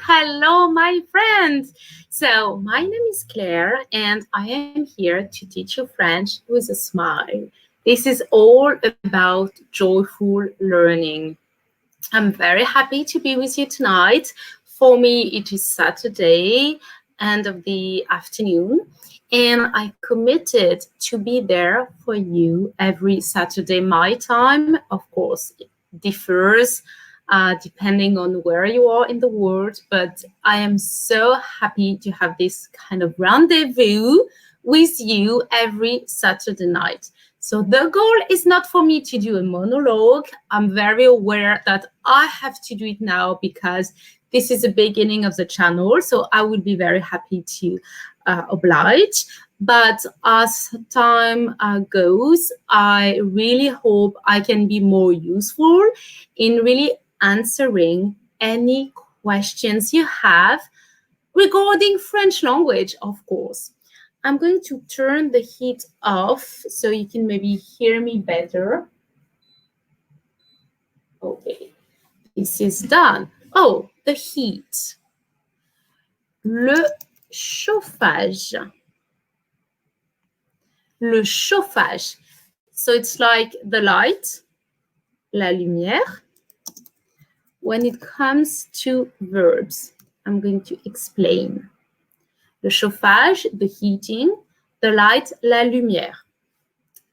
Hello, my friends. So, my name is Claire, and I am here to teach you French with a smile. This is all about joyful learning. I'm very happy to be with you tonight. For me, it is Saturday, end of the afternoon, and I committed to be there for you every Saturday. My time, of course, it differs depending on where you are in the world, but I am so happy to have this kind of rendezvous with you every Saturday night. So the goal is not for me to do a monologue. I'm very aware that I have to do it now because this is the beginning of the channel. So I will be very happy to oblige. But as time goes, I really hope I can be more useful in really answering any questions you have regarding French language, of course. I'm going to turn the heat off so you can maybe hear me better. Okay, this is done. Oh, the heat. Le chauffage. Le chauffage. So it's like the light, la lumière. When it comes to verbs, I'm going to explain. Le chauffage, the heating, the light, la lumière.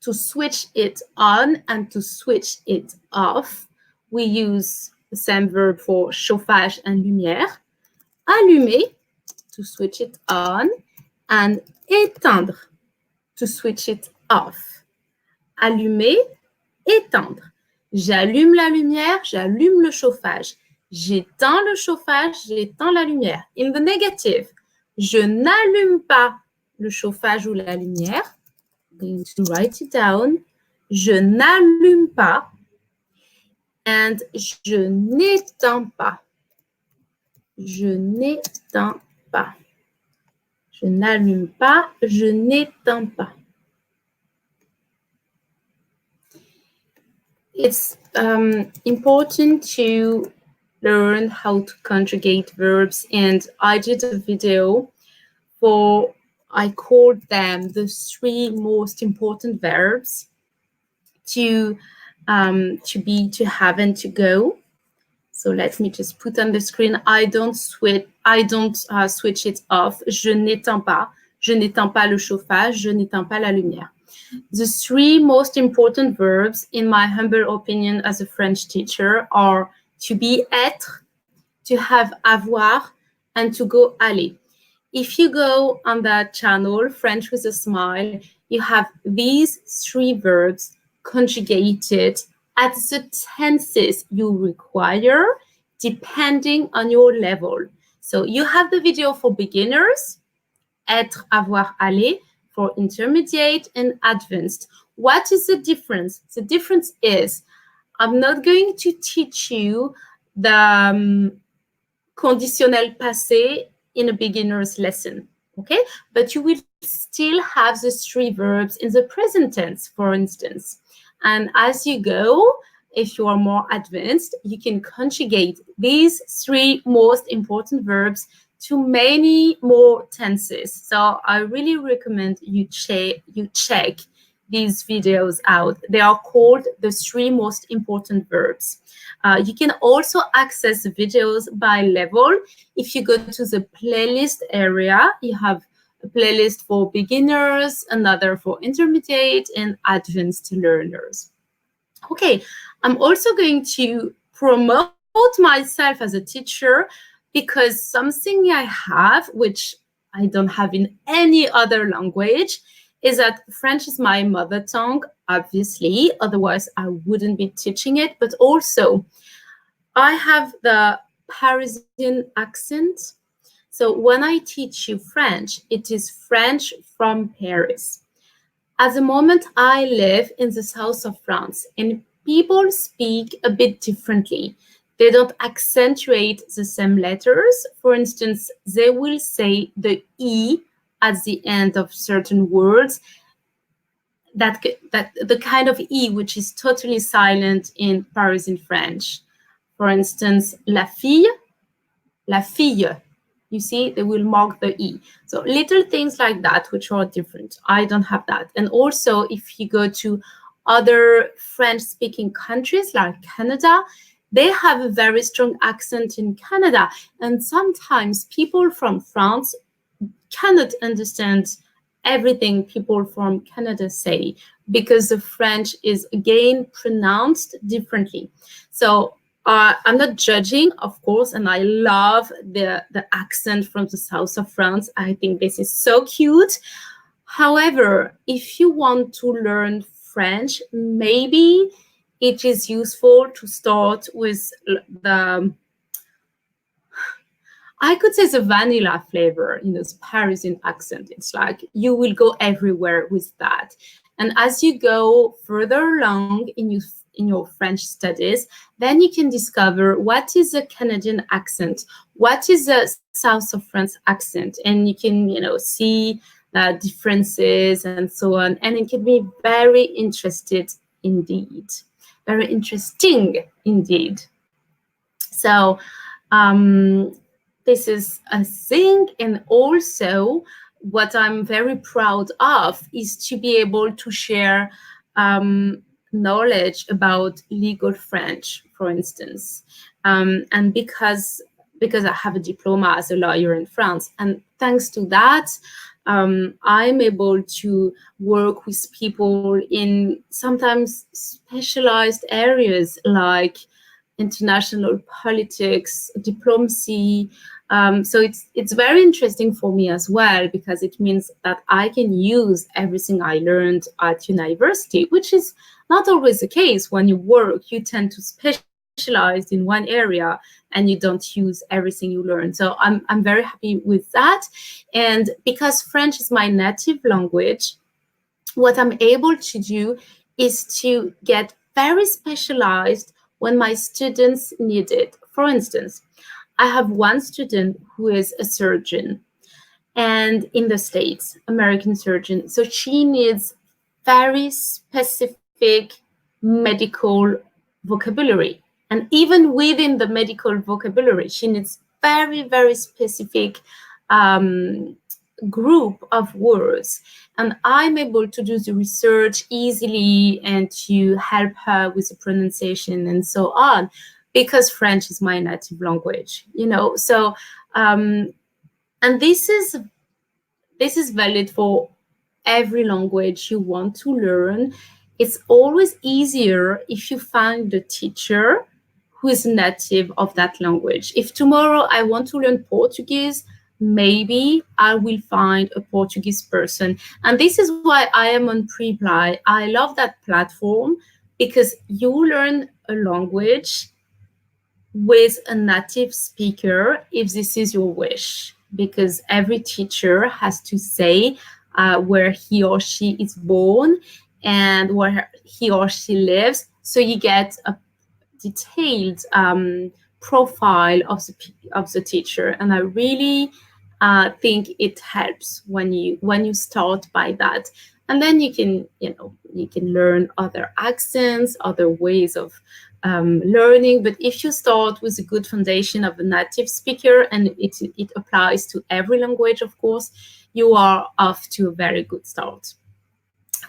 To switch it on and to switch it off, we use the same verb for chauffage and lumière. Allumer, to switch it on, and éteindre, to switch it off. Allumer, éteindre. J'allume la lumière, j'allume le chauffage. J'éteins le chauffage, j'éteins la lumière. In the negative, je n'allume pas le chauffage ou la lumière. I'm going to write it down. Je n'allume pas and je n'éteins pas. Je n'éteins pas. Je n'allume pas, je n'éteins pas. It's important to learn how to conjugate verbs, and I did a video for, I called them the 3 most important verbs to be, to have, and to go. So let me just put on the screen. I don't switch it off. Je n'éteins pas. Je n'éteins pas le chauffage. Je n'éteins pas la lumière. The 3 most important verbs, in my humble opinion as a French teacher, are to be, être, to have, avoir, and to go, aller. If you go on that channel, French with a Smile, you have these 3 verbs conjugated at the tenses you require, depending on your level. So you have the video for beginners, être, avoir, aller, for intermediate and advanced. What is the difference? The difference is I'm not going to teach you the conditionnel passé in a beginner's lesson, okay? But you will still have the 3 verbs in the present tense, for instance. And as you go, if you are more advanced, you can conjugate these 3 most important verbs to many more tenses. So I really recommend you check these videos out. They are called the 3 most important verbs. You can also access the videos by level. If you go to the playlist area, you have a playlist for beginners, another for intermediate and advanced learners. Okay, I'm also going to promote myself as a teacher, because something I have, which I don't have in any other language, is that French is my mother tongue, obviously, otherwise I wouldn't be teaching it, but also I have the Parisian accent. So when I teach you French, it is French from Paris. At the moment, I live in the south of France, and people speak a bit differently. They don't accentuate the same letters. For instance, they will say the E at the end of certain words, that the kind of E which is totally silent in Parisian French. For instance, la fille, la fille. You see, they will mark the E. So little things like that, which are different. I don't have that. And also, if you go to other French-speaking countries like Canada, they have a very strong accent in Canada. And sometimes people from France cannot understand everything people from Canada say because the French is again pronounced differently. So I'm not judging, of course, and I love the accent from the south of France. I think this is so cute. However, if you want to learn French, maybe it is useful to start with the, I could say, the vanilla flavor, the Parisian accent. It's like you will go everywhere with that. And as you go further along in your French studies, then you can discover what is a Canadian accent, what is a South of France accent, and you can, see differences and so on. And it can be very interesting indeed. So this is a thing. And also what I'm very proud of is to be able to share knowledge about legal French, for instance. And because I have a diploma as a lawyer in France, and thanks to that, I'm able to work with people in sometimes specialized areas like international politics, diplomacy. So it's very interesting for me as well, because it means that I can use everything I learned at university, which is not always the case. When you work, you tend to specialize in one area and you don't use everything you learn. So I'm very happy with that. And because French is my native language, what I'm able to do is to get very specialized when my students need it. For instance, I have one student who is a surgeon, and in the States, American surgeon. So she needs very specific medical vocabulary. And even within the medical vocabulary, she needs very, very specific group of words. And I'm able to do the research easily and to help her with the pronunciation and so on, because French is my native language, So, and this is valid for every language you want to learn. It's always easier if you find the teacher who is native of that language. If tomorrow I want to learn Portuguese, maybe I will find a Portuguese person. And this is why I am on Preply. I love that platform, because you learn a language with a native speaker if this is your wish, because every teacher has to say where he or she is born and where he or she lives. So you get a detailed profile of the teacher. And I really think it helps when you start by that. And then you can learn other accents, other ways of learning. But if you start with a good foundation of a native speaker, and it applies to every language, of course, you are off to a very good start.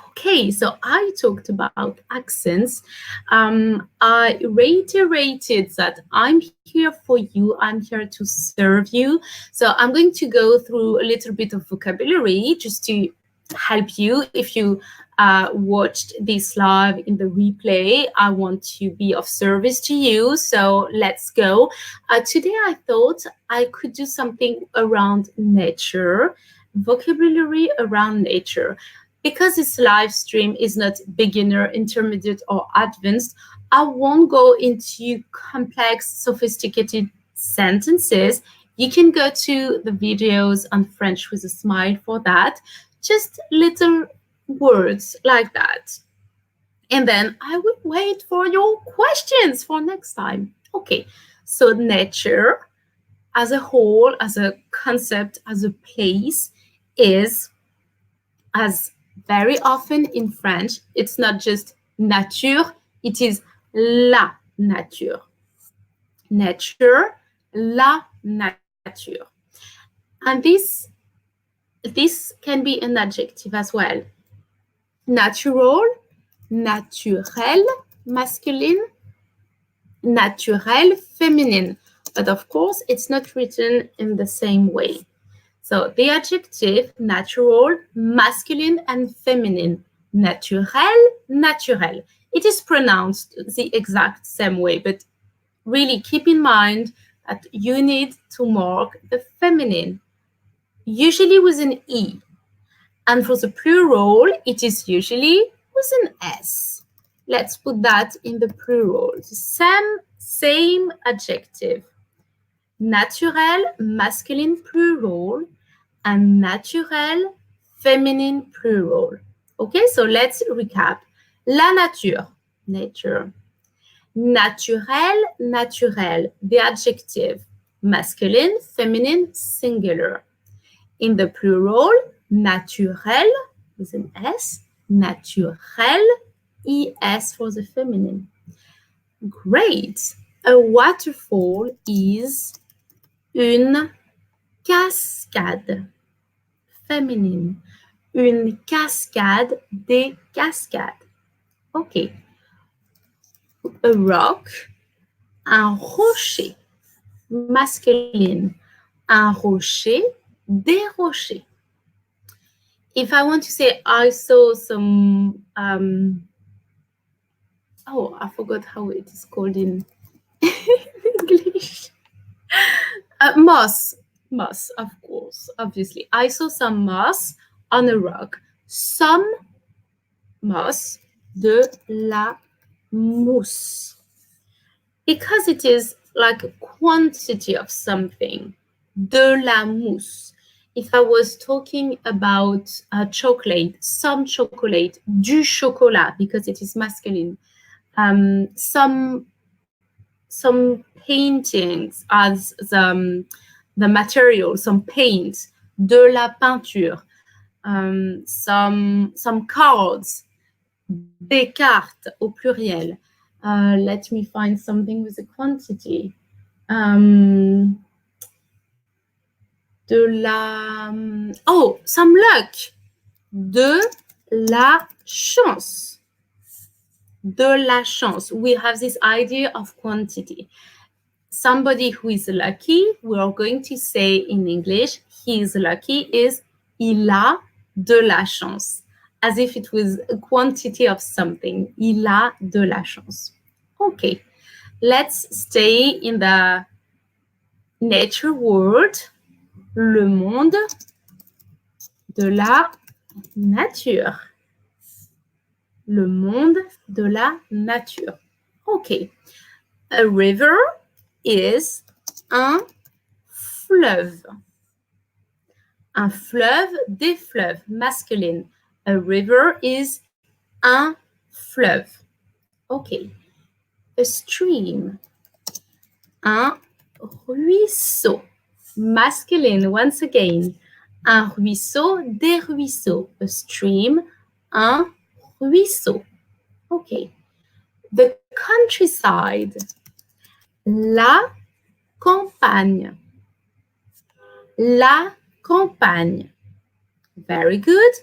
Okay, so I talked about accents. I reiterated that I'm here for you. I'm here to serve you. So I'm going to go through a little bit of vocabulary just to help you. If you watched this live in the replay, I want to be of service to you. So let's go. Today I thought I could do something around nature, vocabulary around nature. Because this live stream is not beginner, intermediate, or advanced, I won't go into complex, sophisticated sentences. You can go to the videos on French with a Smile for that. Just little words like that. And then I will wait for your questions for next time. Okay, so nature as a whole, as a concept, as a place, is, as very often in French, it's not just nature, it is la nature. Nature, La nature. And this can be an adjective as well. Natural, naturel, masculine, naturel, feminine. But of course, it's not written in the same way. So the adjective natural, masculine and feminine. Naturel, naturel. It is pronounced the exact same way, but really keep in mind that you need to mark the feminine, usually with an E. And for the plural, it is usually with an S. Let's put that in the plural. Same adjective. Naturel, masculine plural, and naturel, feminine plural. Okay, so let's recap. La nature, nature. Naturel, naturel, the adjective. Masculine, feminine, singular. In the plural, naturel with an S, naturel, ES for the feminine. Great. A waterfall is une cascade. Féminine. Une cascade, des cascades. OK. A rock, un rocher. Masculine. Un rocher, des rochers. If I want to say I saw some, I forgot how it is called in English. Moss, of course, obviously. I saw some moss on a rock. Some moss, de la mousse. Because it is like a quantity of something, de la mousse. If I was talking about chocolate, some chocolate, du chocolat, because it is masculine. Some paintings as the material, some paint, de la peinture. Some cards, des cartes au pluriel. Let me find something with a quantity. Some luck. De la chance. De la chance. We have this idea of quantity. Somebody who is lucky, we are going to say in English, he is lucky, is il a de la chance, as if it was a quantity of something. Il a de la chance. Okay, let's stay in the nature world. Le monde de la nature. Le monde de la nature. Okay, a river is un fleuve. Un fleuve, des fleuves, masculine. A river is un fleuve. Okay. A stream. Un ruisseau. Masculine, once again. Un ruisseau, des ruisseaux. A stream, un ruisseau. Okay. The countryside. La campagne. La campagne. Very good.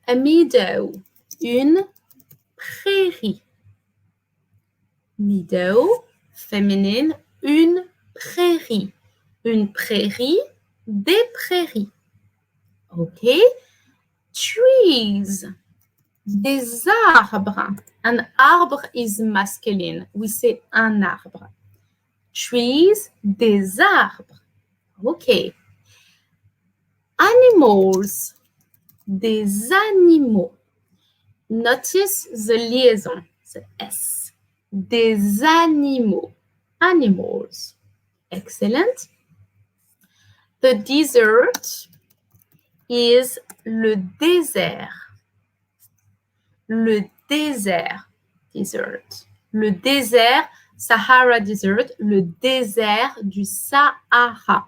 A meadow. Une prairie. Meadow, féminine, une prairie. Une prairie, des prairies. Okay. Trees, des arbres. An arbre is masculine. We say un arbre. Trees, des arbres. Okay. Animals, des animaux. Notice the liaison, the S. Des animaux. Animals. Excellent. The desert is le désert. Le désert. Desert. Le désert, Sahara Desert, le désert du Sahara.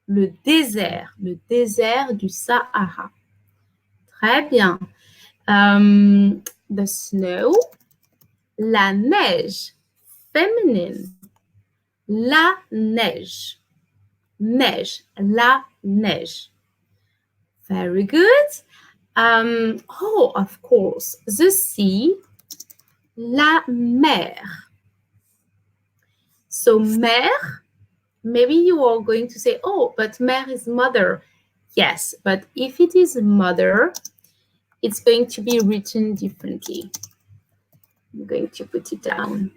Le désert du Sahara. Très bien. The snow, la neige, féminine. La neige. Neige. La neige. Very good. Oh, of course. The sea. La mer. So mer, maybe you are going to say, oh, but mer is mother. Yes, but if it is mother, it's going to be written differently. I'm going to put it down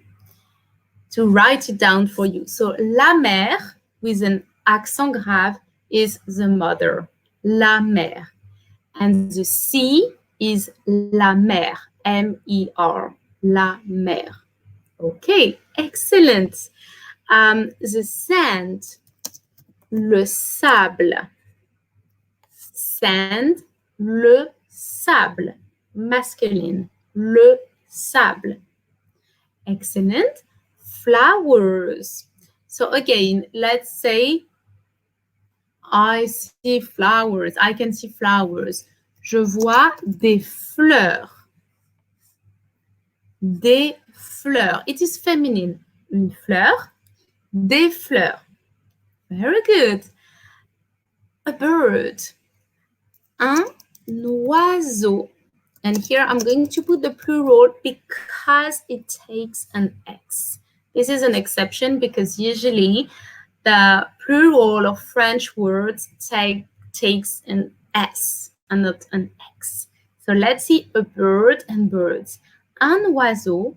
to write it down for you. So la mer with an accent grave is the mother, la mer. And the sea is la mer, M-E-R, la mer. Okay, excellent. The sand, le sable. Sand, le sable, masculine, le sable. Excellent. Flowers. So again, let's say I see flowers. I can see flowers. Je vois des fleurs. Des fleurs. It is feminine. Une fleur. Des fleurs. Very good. A bird. Un oiseau. And here I'm going to put the plural because it takes an X. This is an exception because usually the plural of French words takes an S and not an X. So let's see a bird and birds. Un oiseau,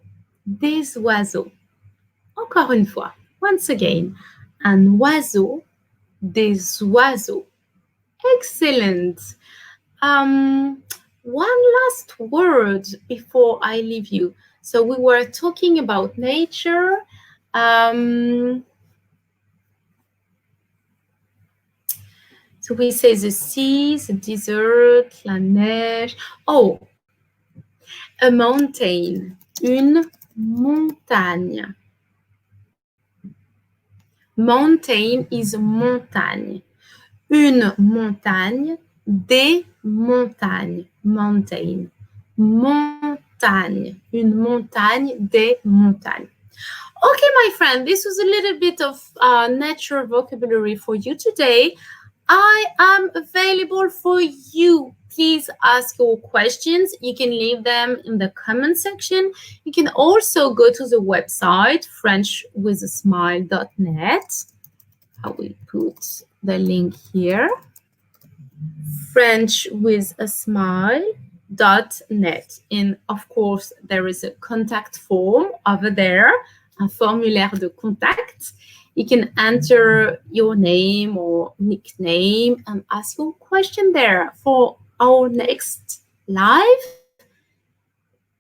des oiseaux. Encore une fois, once again. Un oiseau, des oiseaux. Excellent. One last word before I leave you. So we were talking about nature. So we say the sea, the desert, la neige. Oh, a mountain, une montagne. Mountain is montagne. Une montagne, des montagnes, mountain. Montagne, une montagne, des montagnes. Okay, my friend, this was a little bit of nature vocabulary for you today. I am available for you. Please ask your questions. You can leave them in the comment section. You can also go to the website, frenchwithasmile.net. I will put the link here. frenchwithasmile.net. And of course, there is a contact form over there, un formulaire de contact. You can enter your name or nickname and ask your question there for our next live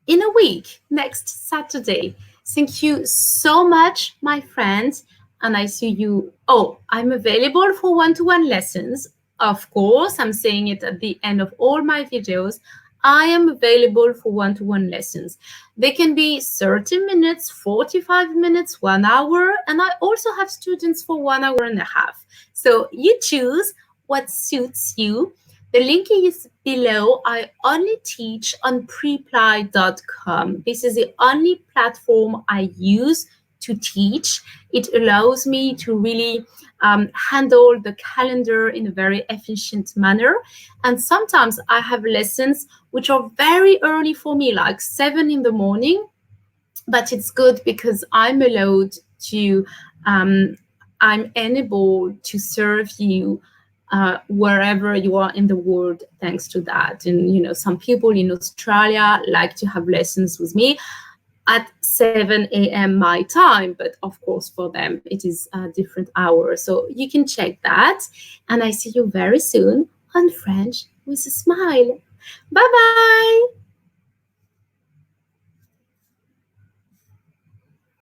in a week, next Saturday. Thank you so much, my friends. And I see you. Oh, I'm available for one-to-one lessons. Of course, I'm saying it at the end of all my videos. I am available for one-to-one lessons. They can be 30 minutes, 45 minutes, 1 hour, and I also have students for 1 hour and a half. So you choose what suits you. The link is below. I only teach on preply.com. This is the only platform I use to teach. It allows me to really handle the calendar in a very efficient manner. And sometimes I have lessons which are very early for me, like 7 in the morning. But it's good because I'm allowed to, I'm enabled to serve you wherever you are in the world, thanks to that. And, you know, some people in Australia like to have lessons with me at 7 a.m. my time, but of course for them it is a different hour. So you can check that. And I see you very soon on French with a Smile. Bye-bye.